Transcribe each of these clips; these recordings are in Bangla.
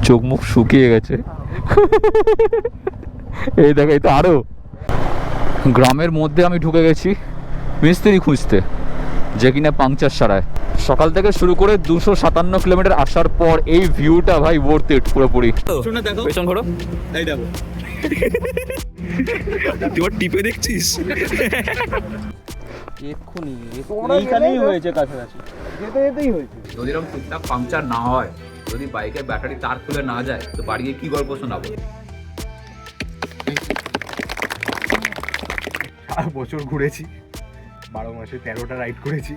চোখ মুখ শুকিয়ে গেছে। এই দেখো, এই তো আরো গ্রামের মধ্যে আমি ঢুকে গেছি মিস্ত্রি খুঁজতে, যে কিনা পাংচার সারায়। সকাল থেকে শুরু করে 257 কিলোমিটার আসার পর এই ভিউটা ভাই ওয়ার্থ ইট পুরোপুরি। শুনে দেখো, পেছন ঘোরো, এই দেখো তুই টিপে দেখছিস এক্ষুনি এইখানেই হয়েছে, কাছাকাছি যেতে যেতেই হয়েছে। যদি এরকম টুকটাক পাংচার না হয়, যদি বাইকের ব্যাটারি তার খুলে না যায়, তো বাড়ি গিয়ে কি গল্প শোনাবো? 4 বছর ঘুরেছি, 12 মাসে 13টা রাইড করেছি।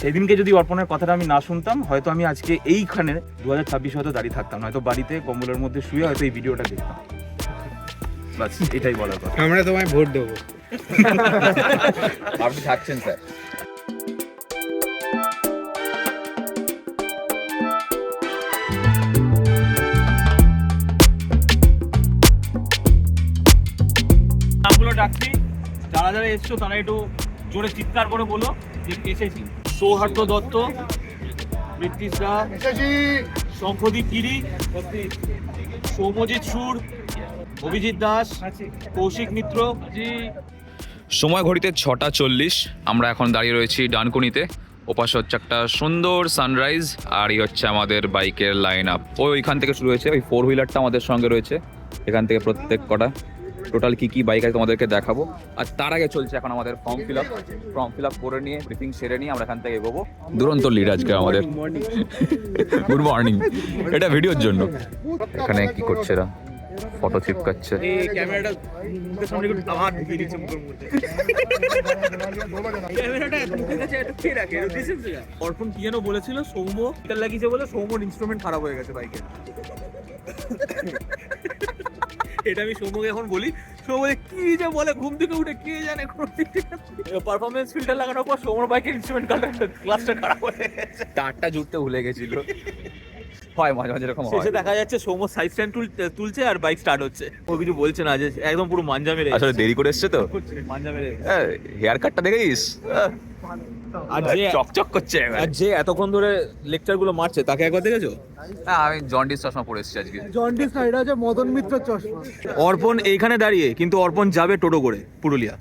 সেদিনকে যদি অর্পণের কথাটা আমি না শুনতাম, হয়তো আমি আজকে এইখানে 2026 হয়তো দাঁড়িয়ে থাকতাম, হয়তো বাড়িতে কম্বলের মধ্যে শুয়ে হয়তো এই ভিডিওটা দেখতাম। বাস এটাই বলার কথা। আমরা তোমায় ভোট দেবো। আপনি থাকছেন স্যার। নামগুলো ডাকছি, যারা যারা এসছো তারা একটু জোরে চিৎকার করে বলো যে এসেছি। সৌহার্দ্য দত্ত, বৃত্তিশ দা, শঙ্খদীপ গিরি, সৌম্যজিৎ সুর, অভিজিৎ দাস, কৌশিক মিত্র। সময় ঘড়িতে 6:40। আমরা এখন দাঁড়িয়ে রয়েছি ডানকুনিতে। ওপাশে হচ্ছে একটা সুন্দর সানরাইজ, আর এই হচ্ছে আমাদের বাইকের লাইন আপ। ওইখান থেকে শুরু হয়েছে, ওই 4 হুইলারটা আমাদের সঙ্গে রয়েছে। এখান থেকে প্রত্যেক কটা টোটাল কি বাইক আছে তোমাদেরকে দেখাবো। আর তার আগে চলছে এখন আমাদের ফর্ম ফিল আপ করে নিয়ে, ব্রিফিং সেরে নিয়ে আমরা এখান থেকে এগোবো। দুরন্ত লিড আজকে আমাদের। গুড মর্নিং, এটা ভিডিওর জন্য। এখানে কি করছে এরা? ফটো চিপকাচ্ছে। এই ক্যামেরাটা মুখের সামনে একটু আবার ঢুকিয়ে দিচ্ছে মুখের মধ্যে। ক্যামেরাটা মুখের কাছে একটু কে রাখে? অর্পণ কি যেন বলেছিল, সৌম্য এটা লাগিয়েছে বলে সৌম্যর ইনস্ট্রুমেন্ট খারাপ হয়ে গেছে বাইকের। এটা আমি সৌম্যকে এখন বলি, সৌম্য বলে কি যে বলে, ঘুম থেকে উঠে কে জানে। পারফরমেন্স ফিল্টার লাগানোর পর সৌম্যর বাইকের ইনস্ট্রুমেন্ট ক্লাসটা খারাপ হয়ে গেছে, তারটা জুড়তে ভুলে গেছিল। হয় মাঝে মাঝে এরকম হয়। শেষে দেখা যাচ্ছে সৌম্য সাইড স্ট্যান্ড তুলছে আর বাইক স্টার্ট হচ্ছে, ও কিছু বলছে না, যে একদম পুরো মাঞ্জা মেরে। আসলে দেরি করে এসছে তো, মাঞ্জা মেরে হেয়ার কাটটা দেখেছিস? আর যে চকচক করছে। আর যে এতক্ষণ ধরে লেকচার গুলো মারছে তাকে একবার দেখেছো? আমি জন্ডিস চশমা পরে এসেছি আজকে। জন্ডিস না, এটা হচ্ছে মদন মিত্র চশমা। অর্পণ এইখানে দাঁড়িয়ে, কিন্তু অর্পণ যাবে টোটো করে Purulia.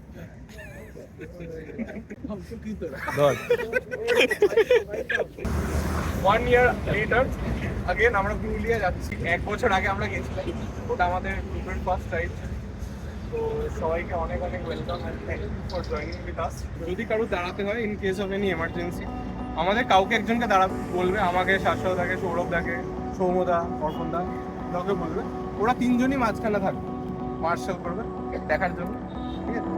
One year letter again আমরা পুরুলিয়া যাচ্ছি। 1 বছর আগে আমরা গেছিলাম, ওটা আমাদের গ্রুপের ফার্স্ট রাইড। তো সবাইকে অনেক অনেক welcome and thank you for joining with us. যদি কারো দাঁড়াতে হয় in case of any emergency, আমাদের কাউকে একজনকে দাঁড়াতে বলবে, আমাকে, শাশ্বত দাকে, সৌরভ দাকে, সৌম্যদা, অর্পণ দা, কাউকে বলবে। ওরা 3 জনই মাঝখানে থাকবে, মার্শাল করবে দেখার জন্য, ঠিক আছে?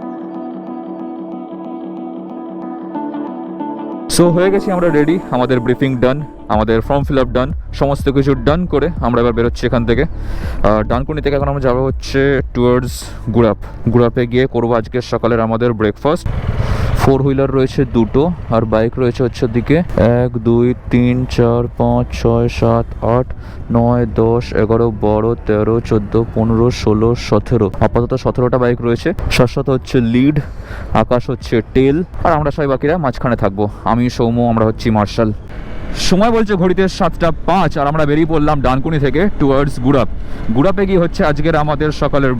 সো হয়ে গেছি আমরা রেডি, আমাদের ব্রিফিং ডান, আমাদের ফর্ম ফিল আপ ডান, সমস্ত কিছু ডান করে আমরা এবার বেরোচ্ছি এখান থেকে। ডানকুনি থেকে এখন আমরা যাবো হচ্ছে টুয়ার্ডস গুড়াপে গিয়ে করবো আজকে সকালের আমাদের ব্রেকফাস্ট। 4 হুইলার রয়েছে 2টো, আর বাইক রয়েছে হচ্ছে দিকে 1 2 3 4 5 6 7 8 9 10 11 12 13 14 15 16 17, আপাতত 17টা বাইক রয়েছে। শাশ্বত হচ্ছে লিড, আকাশ হচ্ছে টেল, আর আমরা সবাই বাকিরা মাঝখানে থাকবো। আমি সৌম্য, আমরা হচ্ছি মার্শাল। সময় বলছে ঘড়িতে 7:05, আর আমরা বেরিয়ে পড়লাম ডানকুনি থেকে টুয়ার্ডস গুড়াপে গিয়ে হচ্ছে আজকের আমাদের সকালের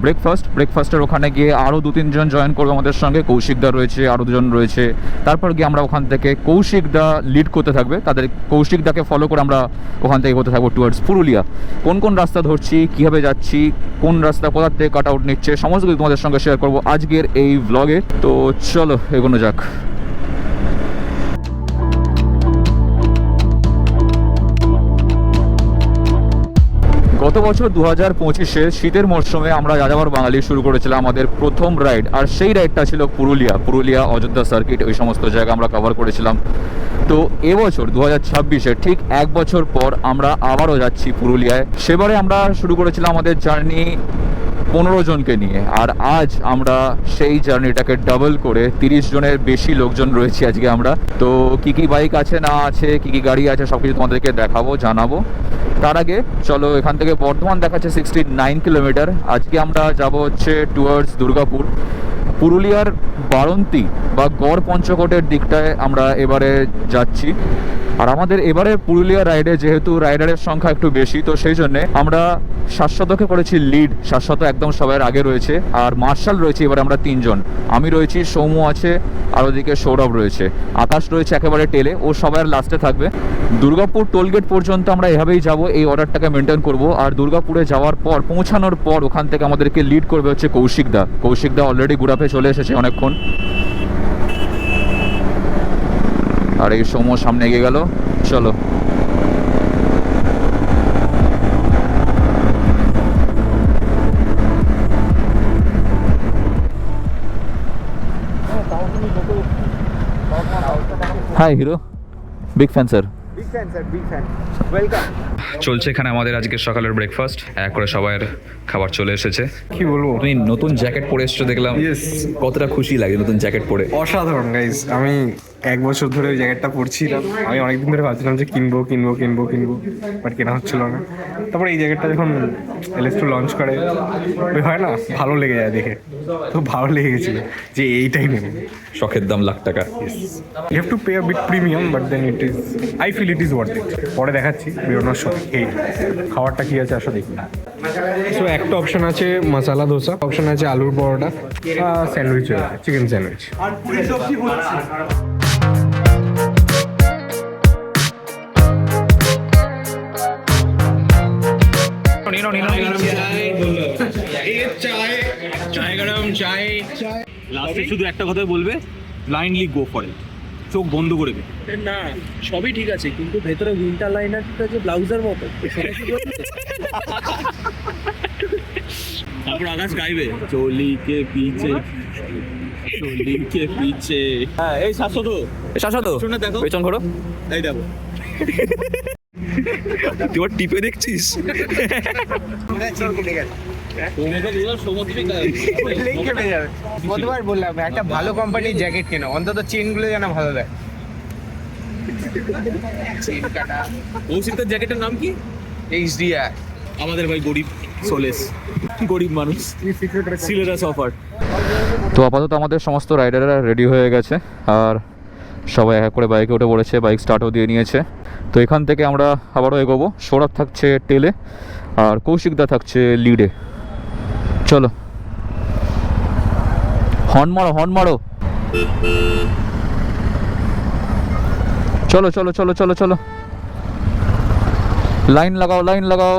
ব্রেকফাস্টের ওখানে গিয়ে আরও 2-3 জন জয়েন করবো আমাদের সঙ্গে। কৌশিকদা রয়েছে, আরও 2 জন রয়েছে। তারপর গিয়ে আমরা ওখান থেকে কৌশিকদা লিড করতে থাকবে, তাদের কৌশিকদাকে ফলো করে আমরা ওখান থেকে করতে থাকবো টুয়ার্ডস পুরুলিয়া। কোন কোন রাস্তা ধরছি, কীভাবে যাচ্ছি, কোন রাস্তা কোথা থেকে কাট আউট নিচ্ছে, সমস্ত কিছু তোমাদের সঙ্গে শেয়ার করবো আজকের এই ভ্লগে। তো চলো এগোনো যাক। গত বছর 2025-এ শীতের মরশুমে আমরা যাযাবর বাঙালি শুরু করেছিলাম আমাদের প্রথম রাইড, আর সেই রাইডটা ছিল পুরুলিয়া অযোধ্যা সার্কিট, ওই সমস্ত জায়গা আমরা কভার করেছিলাম। তো এবছর 2026-এ ঠিক 1 বছর পর আমরা আবারও যাচ্ছি পুরুলিয়ায়। সেবারে আমরা শুরু করেছিলাম আমাদের জার্নি 15 জনকে নিয়ে, আর আজ আমরা সেই জার্নিটাকে ডাবল করে 30 জনের বেশি লোকজন রয়েছি আজকে আমরা। তো কি বাইক আছে না আছে, কি গাড়ি আছে, সব কিছু তোমাদেরকে দেখাবো, জানাবো। তার আগে চলো, এখান থেকে বর্ধমান দেখাচ্ছে 69 কিলোমিটার। আজকে আমরা যাব হচ্ছে টুয়ার্ডস দুর্গাপুর। পুরুলিয়ার বারন্তি বা গড় পঞ্চকোটের দিকটায় আমরা এবারে যাচ্ছি। আর আমাদের এবারে পুরুলিয়া রাইডে যেহেতু রাইডারের সংখ্যা একটু বেশি, তো সেই জন্যে আমরা শাশ্বতকে করেছি লিড। শাশ্বত একদম সবার আগে রয়েছে, আর মার্শাল রয়েছে এবারে আমরা 3 জন। আমি রয়েছি, সৌম্য আছে, আর ওদিকে সৌরভ রয়েছে, আকাশ রয়েছে একেবারে টেলে, ও সবার লাস্টে থাকবে। দুর্গাপুর টোলগেট পর্যন্ত আমরা এভাবেই যাব, এই অর্ডারটাকে মেনটেন করব। আর দুর্গাপুরে যাওয়ার পর, পৌঁছানোর পর ওখান থেকে আমাদেরকে লিড করবে হচ্ছে কৌশিকদা। কৌশিকদা অলরেডি গুড়াপে চলে এসেছে অনেকক্ষণ। আর এই সৌম্য সামনে এগিয়ে গেল। চলো, hi hero, big fan sir. Big fan sir, big fan, welcome. চলছে এখানে আমাদের আজকে সকালের ব্রেকফাস্ট, এক করে সবার খাবার চলে এসেছে। কি বলবো, তুমি নতুন জ্যাকেট পরে এসছো দেখলাম, কতটা খুশি লাগে নতুন জ্যাকেট পরে? অসাধারণ গাইস। আমি 1 বছর ধরে ওই জ্যাকেটটা পরছিলাম। আমি অনেকদিন ধরে ভাবছিলাম যে কিনবো, বাট কেনা হচ্ছিল না। তারপরে এই জ্যাকেটটা যখন এলএস2 লঞ্চ করে, ওই হয় না, ভালো লেগে যায় দেখে, তো ভালো লেগে গেছিল যে এইটাই নেব। শখের দাম লাখ টাকা। You have to pay a bit premium, but then I feel it is worth it. পরে দেখাচ্ছি বেরোনোর সময়। এই খাবারটা কি আছে আসো দেখি। সো একটা অপশন আছে মশলা ধোসা, অপশন আছে আলুর পরোটা, স্যান্ডউইচ রয়েছে, চিকেন স্যান্ডউইচ। আর পুরি সবজি হচ্ছে। লাস্টে শুধু একটা কথাই বলবে, ব্লাইন্ডলি গো ফর ইট, চোখ বন্ধ করে দে। না সবই ঠিক আছে, কিন্তু ভেতরে উইন্টার লাইনারটা যে ব্লাউজের মতো, তারপর আকাশ গাইবে চলি কে পিছে, চলি কে পিছে। হ্যাঁ, এই শাশ্বত, শুনে দেখো, পেছন ঘোরো। এই দেখো, তুই ওর টিপে দেখছিস? কতবার বললাম একটা ভালো কোম্পানির জ্যাকেট কেনো, অন্তত চেনগুলো যেন ভালো দেয়। চেন কাটা। কৌশিকদার জ্যাকেটের নাম কি? HDR। আমাদের ভাই গরিব সোলেস, গরিব মানুষ, সিলেরাস অফার। তো আপাতত আমাদের সমস্ত রাইডাররা রেডি হয়ে গেছে, আর সবাই এক করে বাইকে উঠে পড়েছে, বাইক স্টার্টও দিয়ে নিয়েছে। তো এখান থেকে আমরা আবারও এগোবো। সৌরভ থাকছে টেলে, আর কৌশিকদা থাকছে লিডে। চলো, হর্ন মারো, হর্ন মারো। চলো চলো চলো চলো চলো, লাইন লাগাও, লাইন লাগাও।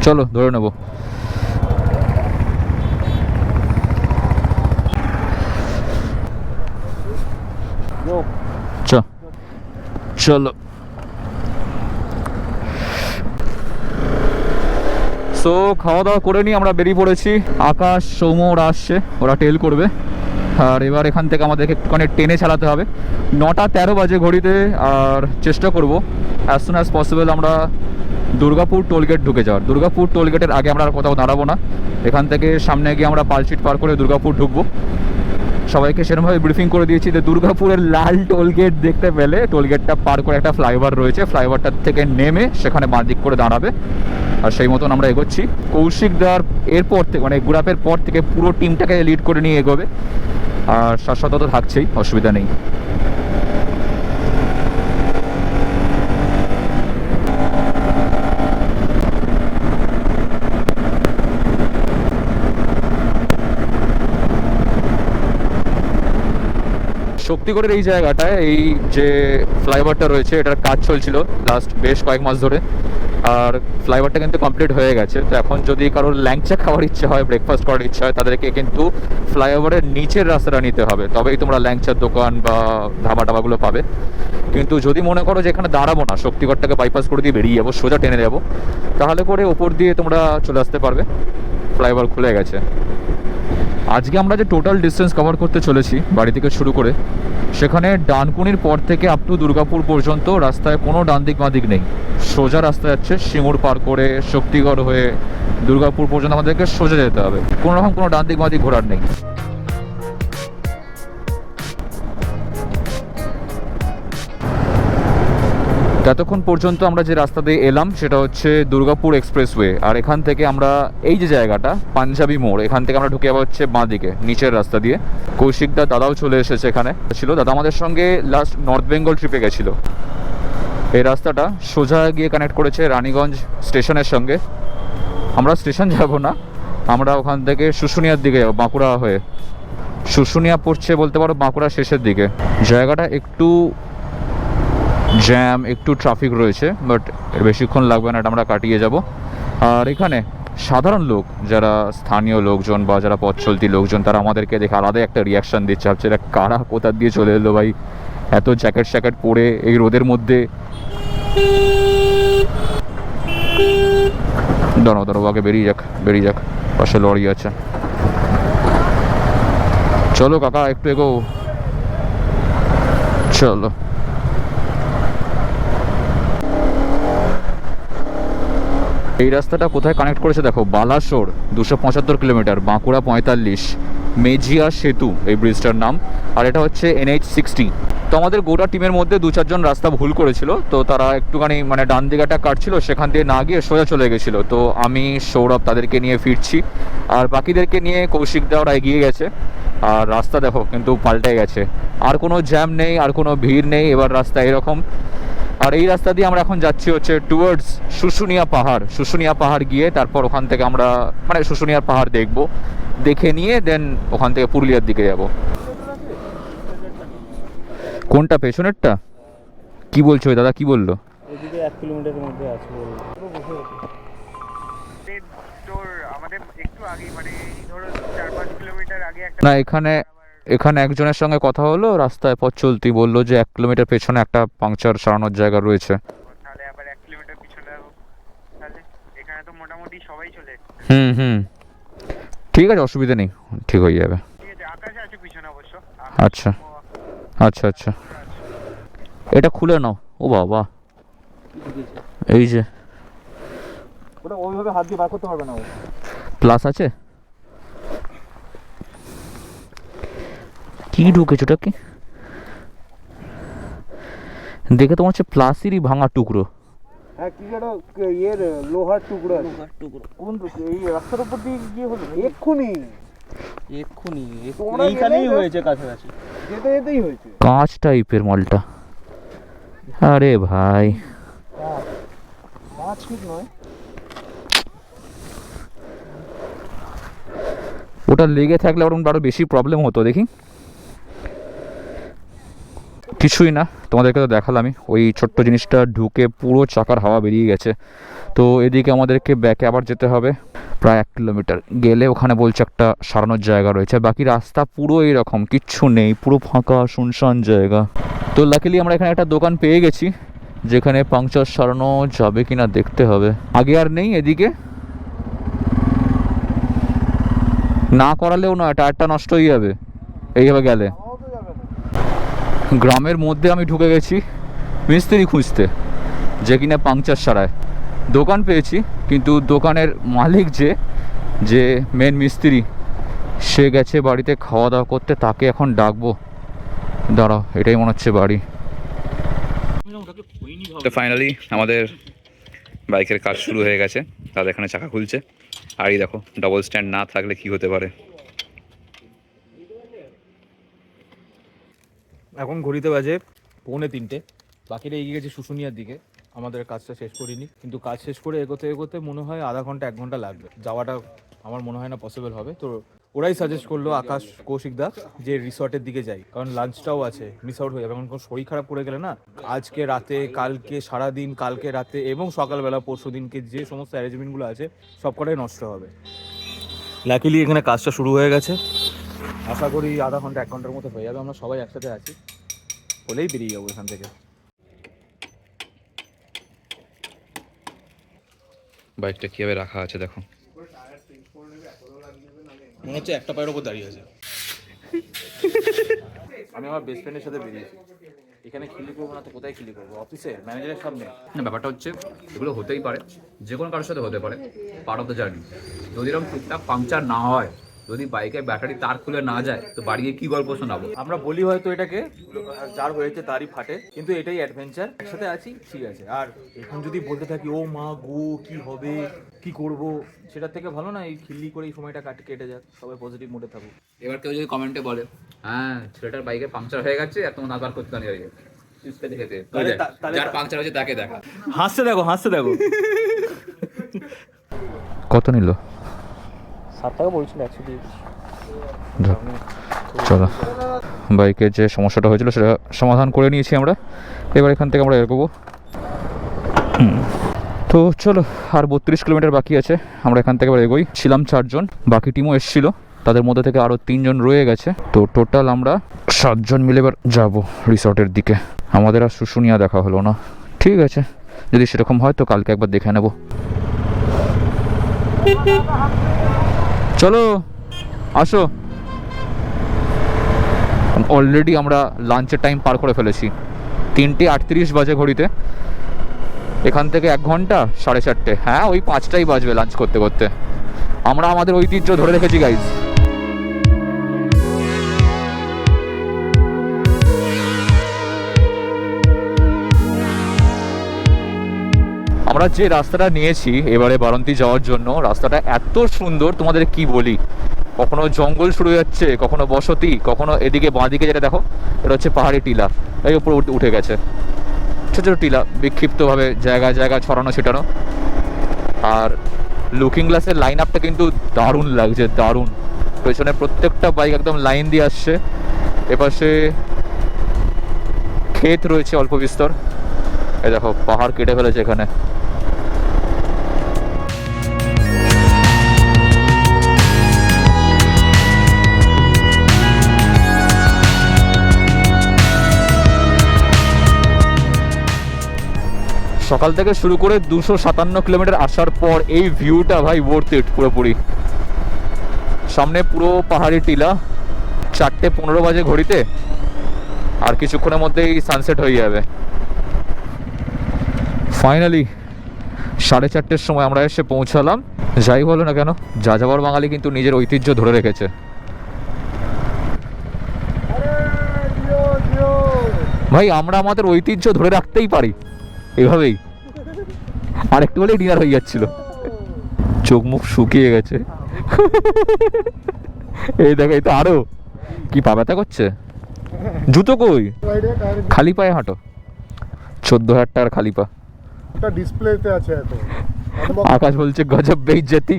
চলো ধরে নেবো। চলো, সো খাওয়া দাওয়া করে নিয়ে আমরা বেরিয়ে পড়েছি। আকাশ, সৌম্য ওরা আসছে, ওরা টেল করবে। আর এবার এখান থেকে আমাদেরকে একটুখানি টেনে চালাতে হবে। 9:13 বাজে ঘড়িতে। আর চেষ্টা করব অ্যাজ সুন অ্যাজ পসিবল আমরা দুর্গাপুর টোলগেট ঢুকে যাওয়ার। দুর্গাপুর টোলগেটের আগে আমরা আর কোথাও দাঁড়াবো না। এখান থেকে সামনে গিয়ে আমরা পালশিট পার করে দুর্গাপুর ঢুকবো। সবাইকে সেরকমভাবে ব্রিফিং করে দিয়েছি যে দুর্গাপুরের লাল টোলগেট দেখতে পেলে টোলগেটটা পার করে একটা ফ্লাইওভার রয়েছে, ফ্লাইওভারটার থেকে নেমে সেখানে বাঁ দিক করে দাঁড়াবে। আর সেই মতন আমরা এগোচ্ছি। কৌশিকদার এরপর থেকে, মানে গুড়াপের পর থেকে পুরো টিমটাকে লিড করে নিয়ে এগোবে। আর শাশ্বত তো থাকছেই, অসুবিধা নেই। শক্তিগড়ের এই জায়গাটায় এই যে ফ্লাইওভারটা রয়েছে, এটার কাজ চলছিল লাস্ট বেশ কয়েক মাস ধরে। আর ফ্লাইওভারটা কিন্তু কমপ্লিট হয়ে গেছে। তো এখন যদি কারোর ল্যাংচা খাওয়ার ইচ্ছে হয়, ব্রেকফাস্ট করার ইচ্ছা হয়, তাদেরকে কিন্তু ফ্লাইওভারের নিচের রাস্তাটা নিতে হবে, তবেই তোমরা ল্যাংচার দোকান বা ধাবা টাবাগুলো পাবে। কিন্তু যদি মনে করো যে এখানে দাঁড়াবো না, শক্তিগড়টাকে বাইপাস করে দিয়ে বেরিয়ে যাবো, সোজা টেনে যাবো, তাহলে করে ওপর দিয়ে তোমরা চলে আসতে পারবে। ফ্লাইওভার খুলে গেছে। আজকে আমরা যে টোটাল ডিস্টেন্স কভার করতে চলেছি বাড়ি থেকে শুরু করে, সেখানে ডানকুনির পর থেকে আপ টু দুর্গাপুর পর্যন্ত রাস্তায় কোনো ডান দিক বাঁ দিক নেই, সোজা রাস্তা যাচ্ছে। সিঙ্গুর পার করে শক্তিগড় হয়ে দুর্গাপুর পর্যন্ত আমাদেরকে সোজা যেতে হবে, কোনো রকম কোনো ডান দিক বাঁ দিক ঘোরার নেই। ততক্ষণ পর্যন্ত আমরা যে রাস্তা দিয়ে এলাম সেটা হচ্ছে দুর্গাপুর এক্সপ্রেসওয়ে, আর এখান থেকে আমরা এই যে জায়গাটা পাঞ্জাবি মোড়, এখান থেকে আমরা ঢুকে যাবো হচ্ছে বাঁ দিকে নিচের রাস্তা দিয়ে। কৌশিকদা দাদাও চলে এসেছে এখানে, ছিল দাদা আমাদের সঙ্গে লাস্ট নর্থ বেঙ্গল ট্রিপে গেছিলো। এই রাস্তাটা সোজা গিয়ে কানেক্ট করেছে রানীগঞ্জ স্টেশনের সঙ্গে। আমরা স্টেশন যাব না, আমরা ওখান থেকে শুশুনিয়ার দিকে যাবো, বাঁকুড়া হয়ে। শুশুনিয়া পড়ছে বলতে পারো বাঁকুড়া শেষের দিকে। জায়গাটা একটু জ্যাম, একটু ট্রাফিক রয়েছে, বাট বেশিক্ষণ লাগবে না, এটা আমরা কাটিয়ে যাব। আর এখানে সাধারণ লোক, যারা স্থানীয় লোকজন বা যারা পথ চলতি লোকজন, তারা আমাদেরকে দেখে আলাদা একটা রিয়াকশান দিচ্ছে, ভাবছে এরা কারা, কোথা দিয়ে চলে এলো ভাই, এত জ্যাকেট স্যাকেট পরে এই রোদের মধ্যে। দাঁড়াও দাঁড়াও, আগে বেরিয়ে যাক, পাশে লরি আছে। চলো কাকা একটু এগো, চলো। এই রাস্তাটা কোথায় কানেক্ট করেছে দেখো, বালাসোর 275 কিলোমিটার, বাঁকুড়া 45, মেজিয়া সেতু এই ব্রিজটার নাম, আর এটা হচ্ছে NH 60। তো আমাদের গোটা টিমের মধ্যে 2-4 জন রাস্তা ভুল করেছিল, তো তারা একটুখানি মানে ডান দিকেটা কাটছিল, সেখান দিয়ে না গিয়ে সোজা চলে গেছিলো। তো আমি সৌরভ তাদেরকে নিয়ে ফিরছি, আর বাকিদেরকে নিয়ে কৌশিক দা ওরা এগিয়ে গেছে। আর রাস্তা দেখো কিন্তু পাল্টে গেছে, আর কোনো জ্যাম নেই, আর কোনো ভিড় নেই, এবার রাস্তা এরকম। আর এই রাস্তা দিয়ে আমরা এখন যাচ্ছি হচ্ছে টুয়ার্ডস শুশুনিয়া পাহাড় গিয়ে তারপর ওখান থেকে আমরা মানে শুশুনিয়ার পাহাড় দেখব, দেখে নিয়ে দেন ওখান থেকে পুরুলিয়ার দিকে যাব। কোনটা, পেছনেরটা? কি বলছো ওই দাদা, কি বললো? এদিকে 1 কিলোমিটারের মধ্যে আছে। তোর আমাদের একটু আগে মানে ধরো 4-5 কিলোমিটার আগে একটা না, এখানে একজনের সঙ্গে কথা হলো, রাস্তায় পথ চলতি বললো যে 1 কিলোমিটার পেছনে একটা পাংচার সারানোর জায়গা রয়েছে। তাহলে আবার 1 কিলোমিটার পিছনে যাবো, তাহলে এখানে তো মোটামুটি সবাই চলে এসেছে। হুম, ঠিক আছে, অসুবিধা নেই, ঠিক হয়ে যাবে। ঠিক আছে, আকাশে আছে পিছনে অবশ্য। আচ্ছা, এটা খুলে নাও। ও বাবা, এই যে ওটা ওইভাবে হাত দিয়ে বার করতে পারবে না ও। প্লাস আছে, কি ঢুকেছে ওটা, কি দেখে তোমার হচ্ছে প্লাসেরই ভাঙা টুকরো। হ্যাঁ, কি একটা ইয়ের লোহার টুকরো। কোন টুকরো? এই রাস্তার উপর দিয়ে গিয়ে হলো এক্ষুনি এইখানেই হয়েছে, কাছাকাছি যেতেই হয়েছে। কাঁচ টাইপের মালটা, আরে ভাই মাছ ঠিক নয়। ওটা লেগে থাকলে ওরকম আরো বেশি প্রবলেম হতো। দেখি, কিছুই না, তোমাদেরকে তো দেখালামই। ওই ছোট্ট জিনিসটা ঢুকে পুরো চাকার হাওয়া বেরিয়ে গেছে। তো এদিকে আমাদেরকে ব্যাকে আবার যেতে হবে প্রায় 1 কিলোমিটার গেলে, ওখানে বলছে একটা সারানোর জায়গা রয়েছে। বাকি রাস্তা পুরো এইরকম, কিচ্ছু নেই, পুরো ফাঁকা শুনশান জায়গা। তো লাকিলি আমরা এখানে একটা দোকান পেয়ে গেছি যেখানে পাংচার সারানো যাবে কিনা দেখতে হবে। আগে আর নেই এদিকে, না করালেও নয়, টায়ারটা নষ্ট হয়ে যাবে এইভাবে গেলে। গ্রামের মধ্যে আমি ঢুকে গেছি মিস্ত্রি খুঁজতে, যে কিনা পাংচার সারায়। দোকান পেয়েছি, কিন্তু দোকানের মালিক যে মেন মিস্ত্রি, সে গেছে বাড়িতে খাওয়া দাওয়া করতে, তাকে এখন ডাকবো। দাঁড়াও, এটাই মনে হচ্ছে বাড়ি। তো ফাইনালি আমাদের বাইকের কাজ শুরু হয়ে গেছে, তাদের এখানে চাকা খুলছে। আর এই দেখো, ডবল স্ট্যান্ড না থাকলে কি হতে পারে। এখন ঘড়িতে বাজে 2:45, বাকিরা এগিয়ে গেছে শুশুনিয়ার দিকে। আমাদের কাজটা শেষ করিনি, কিন্তু কাজ শেষ করে এগোতে মনে হয় আধা ঘন্টা 1 ঘন্টা লাগবে। যাওয়াটা আমার মনে হয় না পসিবল হবে। তো ওরাই সাজেস্ট করলো, আকাশ, কৌশিক দা, যে রিসর্টের দিকে যাই, কারণ লাঞ্চটাও আছে, মিস আউট হয়ে যাবে। এখন শরীর খারাপ করে গেলে না, আজকে রাতে, কালকে সারাদিন, কালকে রাতে এবং সকালবেলা পরশু দিনকে যে সমস্ত অ্যারেঞ্জমেন্টগুলো আছে সব কটাই নষ্ট হবে। লাকিলি এখানে কাজটা শুরু হয়ে গেছে, আশা করি আধা ঘন্টা 1 ঘন্টার মতো হয়ে যাবে। আমরা সবাই একসাথে আছি, হলেই বেরিয়ে যাবো এখান থেকে। বাইকটা কীভাবে রাখা আছে দেখো, মনে হচ্ছে একটা পায়ের ওপর দাঁড়িয়ে আছে। আমি আমার বেস্ট ফ্রেন্ডের সাথে বেরিয়েছি, এখানে খিলি করবো না তো কোথায় খিলি করবো? অফিসে ম্যানেজারের সামনে? না, ব্যাপারটা হচ্ছে এগুলো হতেই পারে, যে কোনো কারোর সাথে হতে পারে, পার্ট অফ দ্য জার্নি। যদি এরকম টুকটাক পাংচার না হয় যদি বাইকে ব্যাটারি তার খুলে না যায় তো বাড়িয়ে কি গল্প শোনাবো? আমরা বলি হয়তো এটাকে যার হয়েছে তারই ফাটে, কিন্তু এটাই অ্যাডভেঞ্চার। একসাথে আছি, ঠিক আছে। আর এখন যদি বলতে থাকি ও মা গো কি হবে কি করব, সেটার থেকে ভালো না এই খিল্লি করে এই সময়টা কেটে যাক, সবাই পজিটিভ মোডে থাকুক। এবার কেউ যদি কমেন্টে বলে হ্যাঁ ছেলেটার বাইকে পাংচার হয়ে গেছে এত নাগার করতে হয়ে গেছে, দেখে দে যার পাংচার হয়েছে তাকে দেখা। হাসতে দেখো, হাসতে দেখো। কত নিল? 7 টাকা বলছিল, 100 দিয়ে দিচ্ছি। চলো, বাইকের যে সমস্যাটা হয়েছিল সেটা সমাধান করে নিয়েছি আমরা। এবার এখান থেকে আমরা এগোবো। তো চলো, আর 32 কিলোমিটার বাকি আছে, আমরা এখান থেকে এবার এগোই। ছিলাম 4 জন, বাকি টিমও এসেছিলো, তাদের মধ্যে থেকে আরও 3 জন রয়ে গেছে। তো টোটাল আমরা 7 জন মিলে এবার যাবো রিসর্টের দিকে। আমাদের আর শুশুনিয়া দেখা হলো না, ঠিক আছে, যদি সেরকম হয় তো কালকে একবার দেখে নেব। চলো আসো। অলরেডি আমরা লাঞ্চের টাইম পার করে ফেলেছি, 3:38 বাজে ঘড়িতে। এখান থেকে 1 ঘন্টা, 4:30, হ্যাঁ ওই 5টাই বাজবে লাঞ্চ করতে করতে। আমরা আমাদের ঐতিহ্য ধরে রেখেছি গাইজ। আমরা যে রাস্তাটা নিয়েছি এবারে বারান্তি যাওয়ার জন্য, রাস্তাটা এত সুন্দর তোমাদের কি বলি। কখনো জঙ্গল শুরু যাচ্ছে, কখনো বসতি, কখনো এদিকে বাঁদিকে যেটা দেখো এটা হচ্ছে পাহাড়ি টিলা, এই উপরে উঠে গেছে ছোটো ছোটো টিলা বিক্ষিপ্তভাবে জায়গায় জায়গায় ছড়ানো ছিটানো। আর লুকিং গ্লাসের লাইন আপটা কিন্তু দারুণ লাগছে, দারুণ। পেছনে প্রত্যেকটা বাইক একদম লাইন দিয়ে আসছে। এপাশে ক্ষেত রয়েছে অল্প বিস্তর, এই দেখো পাহাড় কেটে ফেলেছে এখানে। সকাল থেকে শুরু করে 257 কিলোমিটার আসার পর এই ভিউটা ভাই ওয়ার্থ ইট পুরোপুরি। সামনে পুরো পাহাড়ি টিলা, 4:15 বাজে ঘড়িতে, আর কিছুক্ষণের মধ্যেই সানসেট হয়ে যাবে। ফাইনালি 4:30-র সময় আমরা এসে পৌঁছালাম। যাই বলো না কেন, যাযাবর বাঙালি কিন্তু নিজের ঐতিহ্য ধরে রেখেছে। ভাই আমরা আমাদের ঐতিহ্য ধরে রাখতেই পারি এভাবেই। আর একটু হলেই ডিনার হয়ে যাচ্ছিল, চোখ মুখ শুকিয়ে গেছে। এই দেখো, এই তো আরো কি পা ব্যথা করছে। জুতো কই? খালি পায়ে হাঁটো। 14,000 টাকার খালি পা ডিসপ্লেতে আছে এখন। আকাশ বলছে গজব বেইজ্জতি।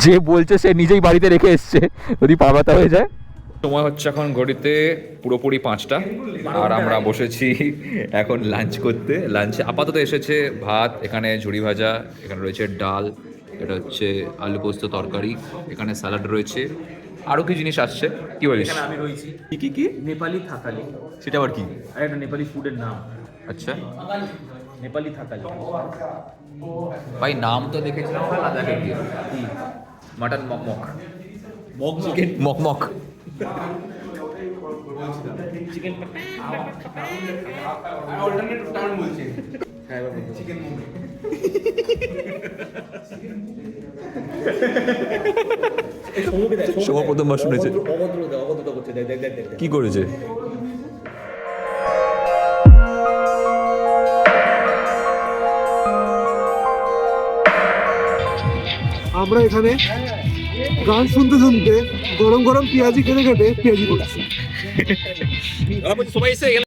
যে বলছে সে নিজেই বাড়িতে রেখে এসছে, যদি পা ব্যথা হয়ে যায়। সময় হচ্ছে এখন ঘড়িতে পুরোপুরি 5টা, আর আমরা বসেছি এখন লাঞ্চ করতে। লাঞ্চে আপাতত এসেছে ভাত, এখানে ঝুড়ি ভাজা, এখানে রয়েছে ডাল, এটা হচ্ছে আলু পোস্ত তরকারি, এখানে স্যালাড রয়েছে, আরও কি জিনিস আসছে। কি বলিস? এখানে আমি রয়েছি। কি কি নেপালি থাকালি, সেটা আবার কি? আর একটা নেপালি ফুডের নাম, আচ্ছা নেপালি থাকালি। ভাই নাম তো দেখেছিলাম লাদাখে গিয়ে, মাটন মকমক, মগ চিকেন মকমক। চিকেন সোমা প্রথমবার শুনেছে। অভদ্রতা করছে, দেখ দেখ দেখ দেখ। কি করেছে? আমরা এখানে গান শুনতে শুনতে গরম গরম পেঁয়াজি খেতে খেতে পেঁয়াজি করছি। সবাই এসে গেল।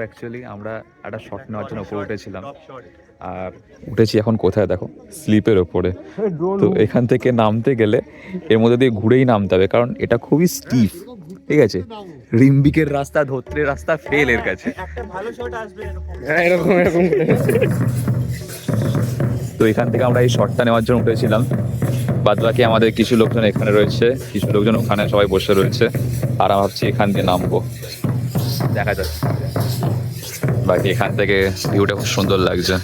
অ্যাকচুয়ালি আমরা একটা শট নেওয়ার জন্য উপরে উঠেছিলাম, আর উঠেছি এখন কোথায় দেখো, স্লিপের ওপরে। তো এখান থেকে নামতে গেলে এর মধ্যে দিয়ে ঘুরেই নামতে হবে, কারণ এটা খুবই স্টিফ, ঠিক আছে। রিম্বিকের রাস্তা, ধোত্রের রাস্তা ফেল এর কাছে। এরকম এরকম তো এখান থেকে আমরা এই শটটা নেওয়ার জন্য উঠেছিলাম। বাদ বাকি আমাদের কিছু লোকজন এখানে রয়েছে, কিছু লোকজন ওখানে সবাই বসে রয়েছে, আর আমি ভাবছি এখান দিয়ে নামবো, দেখা যাচ্ছে। বাকি এখান থেকে ভিউটা খুব সুন্দর লাগছে।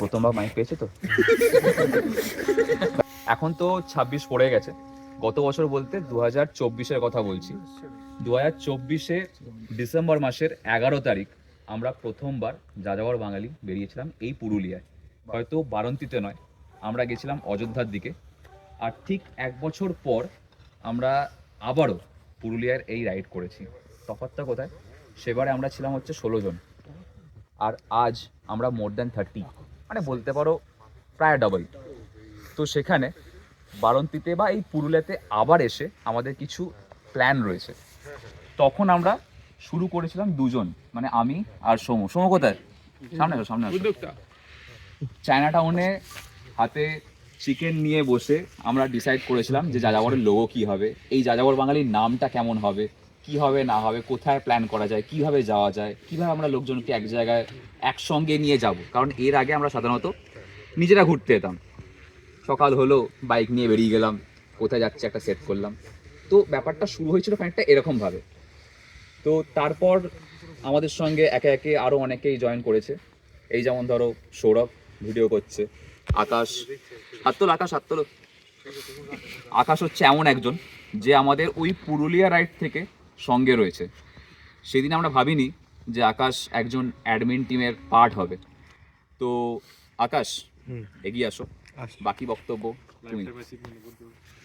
প্রথমবার মাইক পেয়েছে তো। এখন তো 26 পড়ে গেছে, গত বছর বলতে 2024-এর কথা বলছি। 2024-এ ডিসেম্বর মাসের 11 তারিখ আমরা প্রথমবার যাযাবর বাঙালি বেরিয়েছিলাম এই পুরুলিয়ায়, হয়তো বারন্তীতে নয়, আমরা গেছিলাম অযোধ্যার দিকে। আর ঠিক 1 বছর পর আমরা আবারও পুরুলিয়ার এই রাইড করেছি। তফাৎটা কোথায়? সেবারে আমরা ছিলাম হচ্ছে 16 জন, আর আজ আমরা মোর দ্যান 30, মানে বলতে পারো প্রায় ডাবল। তো সেখানে বারন্তীতে বা এই পুরুলিয়াতে আবার এসে আমাদের কিছু প্ল্যান রয়েছে। তখন আমরা শুরু করেছিলাম 2 জন, মানে আমি আর সোমু। সোমু কোথায়? সামনে আসো, সামনে আসো। চায়না টাউনে হাতে চিকেন নিয়ে বসে আমরা ডিসাইড করেছিলাম যে যাযাবরের লোগো কী হবে, এই যাযাবর বাঙালির নামটা কেমন হবে, কী হবে না হবে, কোথায় প্ল্যান করা যায়, কিভাবে যাওয়া যায়, কিভাবে আমরা লোকজনকে এক জায়গায় একসঙ্গে নিয়ে যাব। কারণ এর আগে আমরা সাধারণত নিজেরা ঘুরতে যেতাম, সকাল হলো বাইক নিয়ে বেরিয়ে গেলাম, কোথায় যাচ্ছে একটা সেট করলাম। তো ব্যাপারটা শুরু হয়েছিল খানিকটা এরকমভাবে। তো তারপর আমাদের সঙ্গে একে একে আরও অনেকেই জয়েন করেছে। এই যেমন ধরো সৌরভ ভিডিও করছে, আকাশ, আকাশ হচ্ছে এমন একজন যে আমাদের ওই পুরুলিয়া রাইড থেকে সঙ্গে রয়েছে। সেদিন আমরা ভাবিনি যে আকাশ একজন অ্যাডমিন টিমের পার্ট হবে। তো আকাশ এগিয়ে আসো, বাকি বক্তব্য তুমি।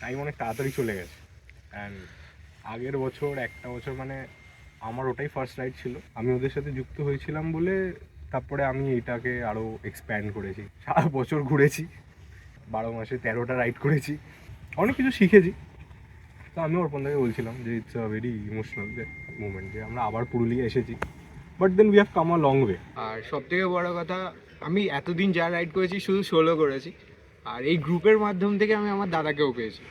টাইম অনেক তাড়াতাড়ি চলে গেছে। অ্যান্ড আগের বছর একটা বছর মানে আমার ওটাই ফার্স্ট রাইড ছিল, আমি ওদের সাথে যুক্ত হয়েছিলাম বলে তারপরে আমি এটাকে আরও এক্সপ্যান্ড করেছি। সারা বছর ঘুরেছি, 12 মাসে 13টা রাইড করেছি, অনেক কিছু শিখেছি। তো আমি অর্পণদাকে বলছিলাম যে it's a very emotional moment যে আমরা আবার পুরুলিয়া এসেছি, but then we have come a long way. আর সব থেকে বড় কথা, আমি এতদিন যা রাইড করেছি শুধু সোলো করেছি, আর এই গ্রুপের মাধ্যম থেকে আমি আমার দাদাকেও পেয়েছি,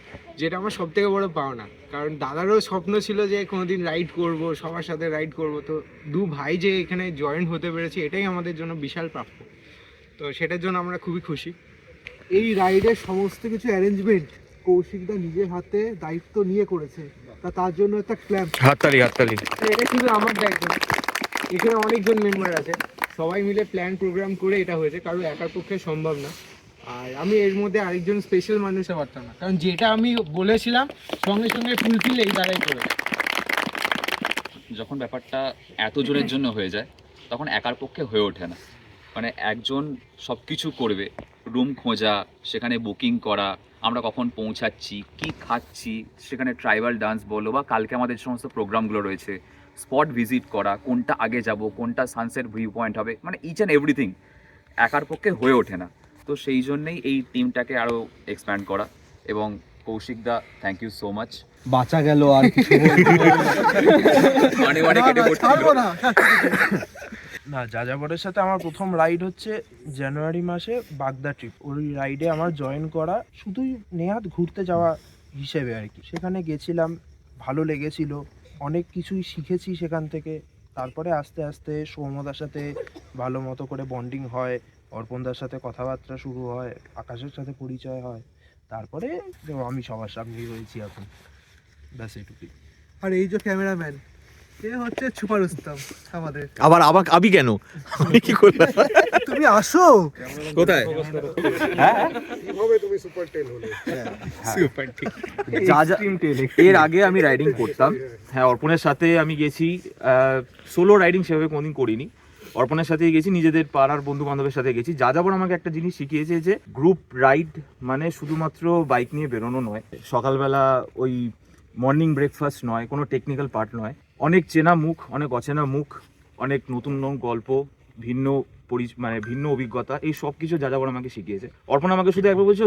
যেটা আমার সব থেকে বড় পাওনা। কারণ দাদারও স্বপ্ন ছিল যে কোনোদিন রাইড করব, সবার সাথে রাইড করব। তো 2 ভাই যে এখানে জয়েন হতে পেরেছি, এটাই আমাদের জন্য বিশাল প্রাপ্য। তো সেটার জন্য আমরা খুবই খুশি। এই রাইডের সমস্ত কিছু অ্যারেঞ্জমেন্ট কৌশিকদা নিজের হাতে দায়িত্ব নিয়ে করেছে, তার জন্য একটা ক্ল্যাম্প। হাততালি। এটা শুধু আমার দায়িত্ব না, এখানে অনেকজন মেম্বার আছে, সবাই মিলে প্ল্যান প্রোগ্রাম করে এটা হয়েছে, কারণ একার পক্ষে সম্ভব না। আর আমি এর মধ্যে আরেকজন স্পেশাল মানুষে পারতাম না, কারণ যেটা আমি বলেছিলাম সঙ্গে সঙ্গে ফুলফিল এই দ্বারাই করে। যখন ব্যাপারটা এত জনের জন্য হয়ে যায় তখন একার পক্ষে হয়ে ওঠে না। মানে একজন সব কিছু করবে, রুম খোঁজা, সেখানে বুকিং করা, আমরা কখন পৌঁছাচ্ছি, কি খাচ্ছি, সেখানে ট্রাইবাল ডান্স বলো বা কালকে আমাদের সমস্ত প্রোগ্রামগুলো রয়েছে, স্পট ভিজিট করা, কোনটা আগে যাব, কোনটা সানসেট ভিউ পয়েন্ট হবে, মানে ইচ অ্যান্ড এভরিথিং একার পক্ষে হয়ে ওঠে না। তো সেই জন্যেই এই টিমটাকে আরও এক্সপ্যান্ড করা। এবং কৌশিক দা, থ্যাংক ইউ সো মাচ। বাঁচা গেল আর কিছু মানে কেটে পড়ছিল। না, যাযাবরের সাথে আমার প্রথম রাইড হচ্ছে জানুয়ারি মাসে বাগদা ট্রিপ। ওই রাইডে আমার জয়েন করা শুধুই নেহাত ঘুরতে যাওয়া হিসেবে আর কি। সেখানে গেছিলাম, ভালো লেগেছিল, অনেক কিছুই শিখেছি সেখান থেকে। তারপরে আস্তে আস্তে সৌম্যদার সাথে ভালো মতো করে বন্ডিং হয়, অর্পণদার সাথে কথাবার্তা শুরু হয়, আকাশের সাথে পরিচয় হয়, তারপরে আমি সবার সামনেই রয়েছি এখন। ব্যাস এটুকুই। আর এই যে ক্যামেরাম্যান, এ হচ্ছে সুপার উস্তাম আমাদের। আবার আবি কেন? আমি কি করলাম? তুমি আসো কোথায়? কিভাবে তুমি সুপার টেল হলে? এর আগে আমি রাইডিং করতাম, হ্যাঁ, অর্পণের সাথে আমি গেছি। সোলো রাইডিং সেভাবে কোনোদিন করিনি, অর্পণের সাথেই গেছি, নিজেদের পাড়ার বন্ধু বান্ধবের সাথে গেছি। যাযাবর আমাকে একটা জিনিস শিখিয়েছে যে গ্রুপ রাইড মানে শুধুমাত্র বাইক নিয়ে বেরোনো নয়, সকালবেলা ওই মর্নিং ব্রেকফাস্ট নয়, কোনো টেকনিক্যাল পার্ট নয়, অনেক চেনা মুখ, অনেক অচেনা মুখ, অনেক নতুন গল্প, ভিন্ন মানে ভিন্ন অভিজ্ঞতা, এই সব কিছু যাযাবর আমাকে শিখিয়েছে। অর্পণ আমাকে শুধু একবার বলছে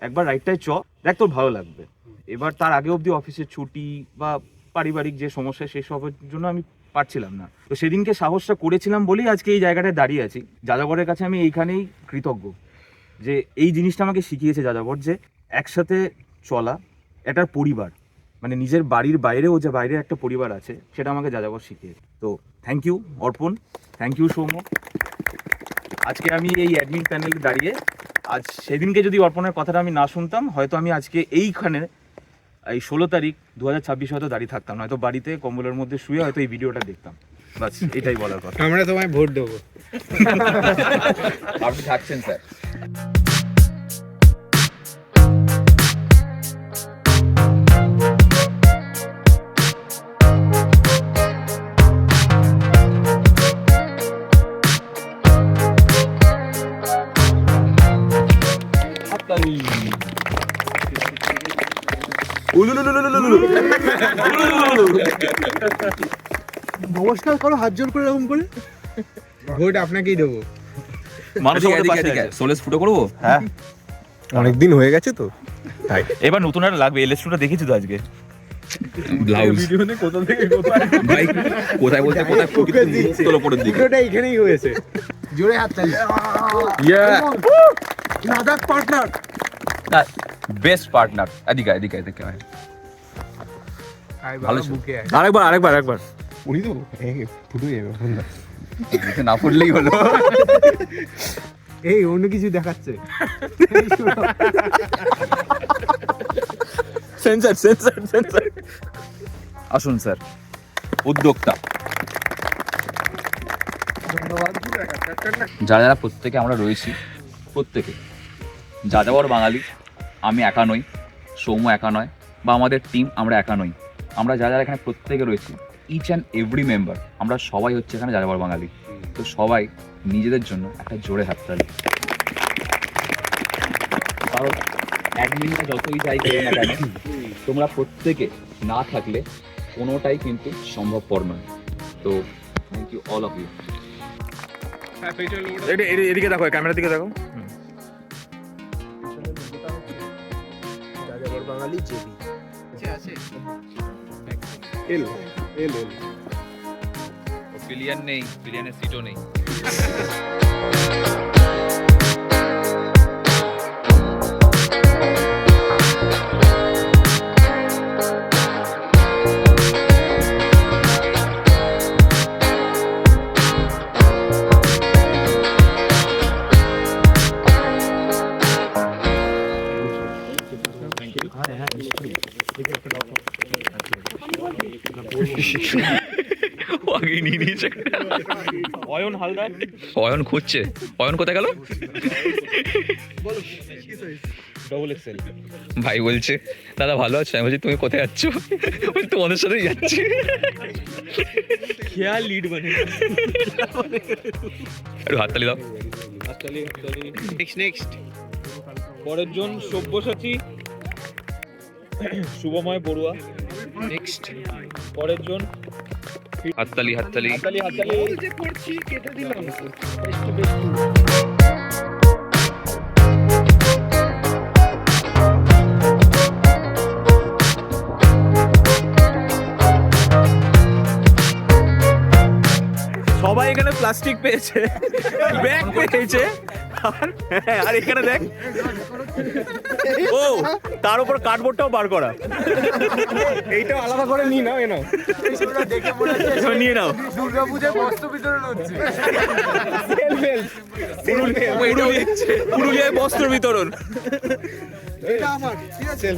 একবার রাইডটায় দেখ তোর ভালো লাগবে। এবার তার আগে অবধি অফিসের ছুটি বা পারিবারিক যে সমস্যা সেই সবের জন্য আমি পারছিলাম না। তো সেদিনকে সাহসটা করেছিলাম বলেই আজকে এই জায়গাটায় দাঁড়িয়ে আছি। যাযাবরের কাছে আমি এইখানেই কৃতজ্ঞ যে এই জিনিসটা আমাকে শিখিয়েছে যাযাবর, যে একসাথে চলা, এটার পরিবার, মানে নিজের বাড়ির বাইরেও যে বাইরের একটা পরিবার আছে, সেটা আমাকে যাযাবর শিখিয়েছে। তো থ্যাংক ইউ অর্পণ, থ্যাংক ইউ সৌম্য। আজকে আমি এই অ্যাডমিন প্যানেলে দাঁড়িয়ে, আজ সেদিনকে যদি অর্পণের কথাটা আমি না শুনতাম, হয়তো আমি আজকে এইখানে এই 16 তারিখ 2026 হয়তো দাঁড়িয়ে থাকতাম, হয়তো বাড়িতে কম্বলের মধ্যে শুয়ে হয়তো এই ভিডিওটা দেখতাম। বাস এটাই বলার কথা। আমরা তোমায় ভোট দেবো। আপনি থাকছেন স্যার। নমস্কার করো হাত জোর করে এরকম করে। ভোট আপনাকেই দেবো। মানুষ আমাদের পাশে আছে। সোলেস ফুটো করবো। হ্যাঁ, অনেকদিন হয়ে গেছে তো তাই। এবার নতুন একটা লাগবে। এলএসটা দেখেছি তো আজকে। ব্লাউজ ভাই কোথায় বলতে কোথায় তোর উপরের দিকে। ভিডিওটা এইখানেই হয়েছে। জোরে হাত তালি। Ladakh partner, best partner. এদিকে এদিকে এদিকে ভালো বুকে আয়। আরেকবার উড়ি দেবো, ফুটে যাবে এখন না। না ফুটলেই হলো। এই অন্য কিছু দেখাচ্ছে। সেন্সর। আসুন স্যার, উদ্যোক্তা যারা প্রত্যেকে আমরা রয়েছি, প্রত্যেকে যাযাবর বাঙালি। আমি একা নই, সৌম্য একা নয়, বা আমাদের টিম আমরা একা নই। আমরা যারা এখানে প্রত্যেকে রয়েছি, ইচ অ্যান্ড এভরি মেম্বার, আমরা সবাই হচ্ছে এখানে যাযাবর বাঙালি। তো সবাই নিজেদের জন্য একটা জোরে হাততালি। কারণ অ্যাডমিনরা যতই যাই করি না কেন, তোমরা প্রত্যেকে না থাকলে কোনোটাই কিন্তু সম্ভবপর নয়। তো thank you all of you. এদিকে দেখো, ক্যামেরার দিকে দেখো। যাযাবর বাঙালি জেবি আছে। পিলিয়ন নেই, পিলিয়নের সিটও নেই। আগেই নিয়ে নিয়েছে। অয়ন হালদার। অয়ন খুঁজছে। অয়ন কোথায় গেল? Double XL. ভাই বলছে দাদা ভালো আছো। আমি বলছি তুমি কোথায় যাচ্ছ? তোমাদের সাথেই যাচ্ছি। খেয়াল লিড বানে। একটু হাততালি দাও। নেক্সট পরের জন সব্যসাচী শুভময় বড়ুয়া। নেক্সট পরের জন হাততালি। হাততালি। সবাই এখানে প্লাস্টিক পেয়েছে, ব্যাগ পেয়েছে, আর এখানে দেখ, ও তার উপর কার্ডবোর্ডটাও বার করা। এইটা আলাদা করে নিয়ে নাও, এ নাও। নিয়ে নাও। দুর্গাপূজায় বস্ত্র বিতরণ হচ্ছে। পুরুলিয়ায় বস্ত্র বিতরণ। এটা আমার ঠিক আছে।